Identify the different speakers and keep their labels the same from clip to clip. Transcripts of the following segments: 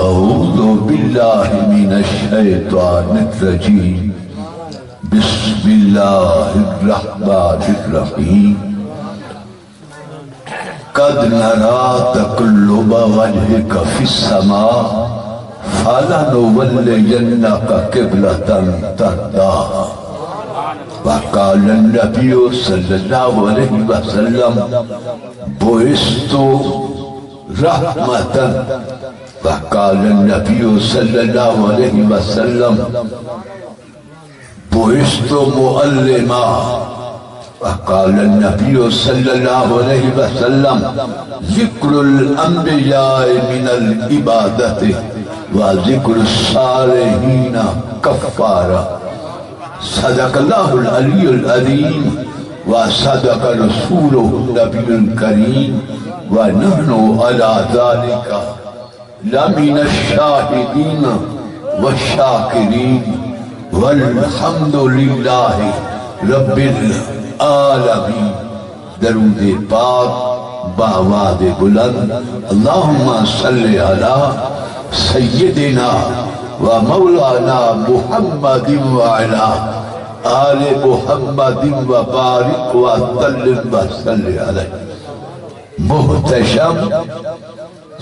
Speaker 1: اعوذ باللہ من الشیطان الرجیم بسم اللہ الرحمن الرحیم قد نرى تقلب وجهك في السماء فلنولينك قبلة ترضاها وقال النبي صلى الله عليه وسلم بعثت رحمة وقال النبي صلى الله عليه وسلم بعثت معلما وقال النبي صلى الله عليه وسلم ذكر الأنبياء من العبادة وذكر الصالحين كفارة صدق الله العلي العظيم وصدق رسوله النبي الكريم ونحن على ذلك لمن الشاهدين والشاكرين والحمد لله رب العالمین. درود پاک بآواز بلند اللہم صلی علی سیدنا و مولانا محمد وعلا آل محمد و بارک و سلم و صلی علیہ. محتشم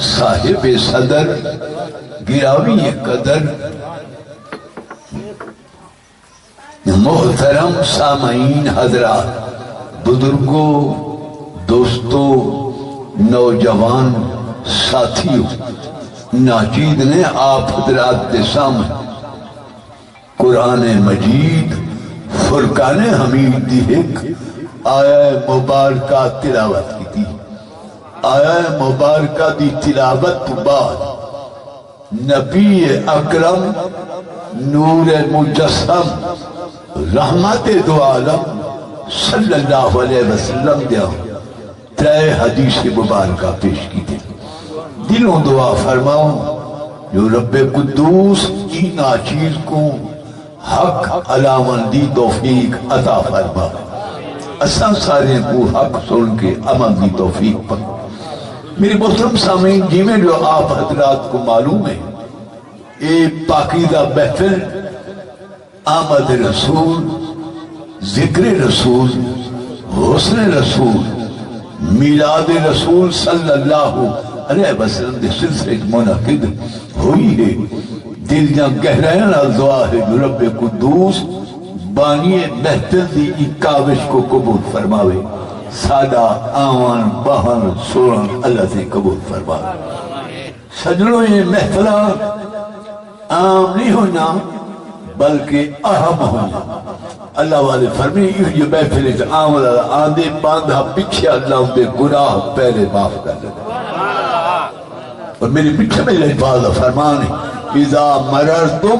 Speaker 1: صاحب صدر گرامی قدر محترم سامعین حضرات بزرگوں دوستوں نوجوان ساتھیوں ناچید نے آپ حضرات کے سامنے قرآن مجید فرقان حمید دی ایک آیہ مبارکہ تلاوت کی تھی. آیہ مبارکہ دی تلاوت بعد نبی اکرم نور مجسم رحمت دو عالم صلی اللہ علیہ وسلم دیا ترے حدیث مبارکہ پیش کی تھی. دلوں دعا فرماؤں جو رب قدوس کی ناچیز کو حق علامندی توفیق عطا فرما. اساں سارے کو حق سن کے عمل دی توفیق پر. میری محترم سامعین جی میں جو آپ حضرات کو معلوم ہے اے پاکیزہ محفل آمد رسول ذکر رسول حسن رسول میلاد رسول صلی اللہ علیہ وسلم دے سلسلے منعقد ہوئی ہے. دل جاں گہرائن دعا ہے جو رب قدوس بانی محفل دی اکاوش کو قبول فرماوے. سادہ آوان بہن سورن اللہ سے قبول فرماوے. سجنوں یہ محفلہ عام نہیں ہونا بلکہ اہم ہونا. اللہ والے فرمی یہ محفل عام آندے باندھا پیچھے اللہ دے گناہ پہلے معاف کر دے. اور میری پیچھے میں الفاظ فرمان ہے اذا مررتم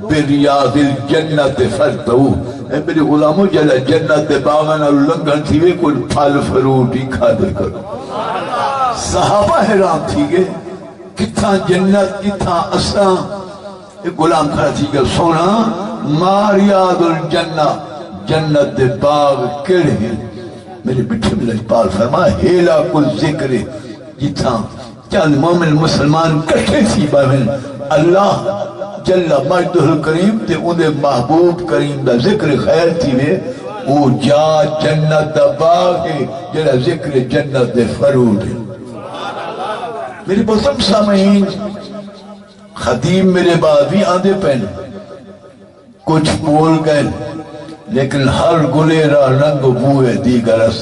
Speaker 1: بریاض الجنت فرتو. اے میرے غلاموں جلہ جنت باغن اور لنگن تھی وے کوئی پھل فروٹی کھا دے کرو. صحابہ حیران تھی گئے کتھاں جنت کتھاں اساں. ایک غلام کھڑا تھی کہ سونا ماریاد الجنہ جنت دے باغ کڑے ہیں. میرے پیچھے میں الفاظ فرما ہیلا کل ذکر جتھاں چند مومن مسلمان کٹھے سی باہن اللہ جل مجد الکریم تے انہیں محبوب کریم دا ذکر خیر تھی وے وہ جا جنت دا باغ ہے جلہ ذکر جنت دے فروٹ ہے. میری بسم سامعین خطیب میرے بعد بھی آندے پہنے کچھ بول گئے لیکن ہر گلے را رنگ بوئے دیگر اس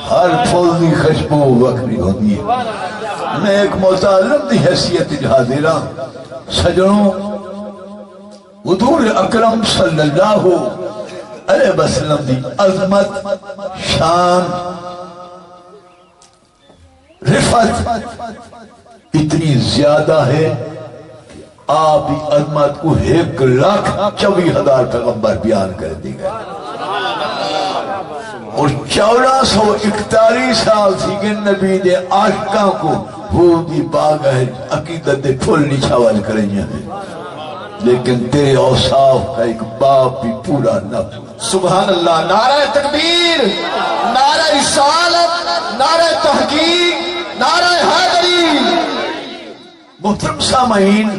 Speaker 1: ہر پھول دی خشبو وکری ہوتی ہے. میں ایک متعلم دی حیثیت حاضرہ سجنوں حضور اکرم صلی اللہ علیہ وسلم دی عظمت شان رفت اتنی زیادہ ہے آپ کی عظمت کو 1,24,000 پیغمبر بیان کر دی گئے اور 1441 سال تھی کہ نبی دے عاشقاں کو حودی باغ ہے عقیدت دے پھول نچھاول کریں ہیں لیکن تیرے اوصاف کا ایک باپ بھی پورا نہ.
Speaker 2: سبحان اللہ. نعرہ تکبیر، نعرہ رسالت، نعرہ تحقیق، نعرہ حیدری.
Speaker 1: محترم سامعین،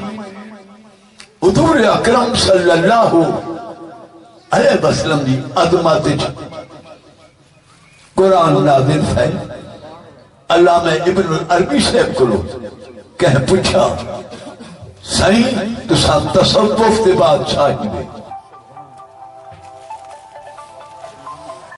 Speaker 1: حضور اکرم صلی اللہ علیہ وسلم دی عظمت قرآن نازل ہے۔ علامہ ابن العربی صاحب کو کہ پوچھا سائیں تساں تصوف دے بادشاہ میں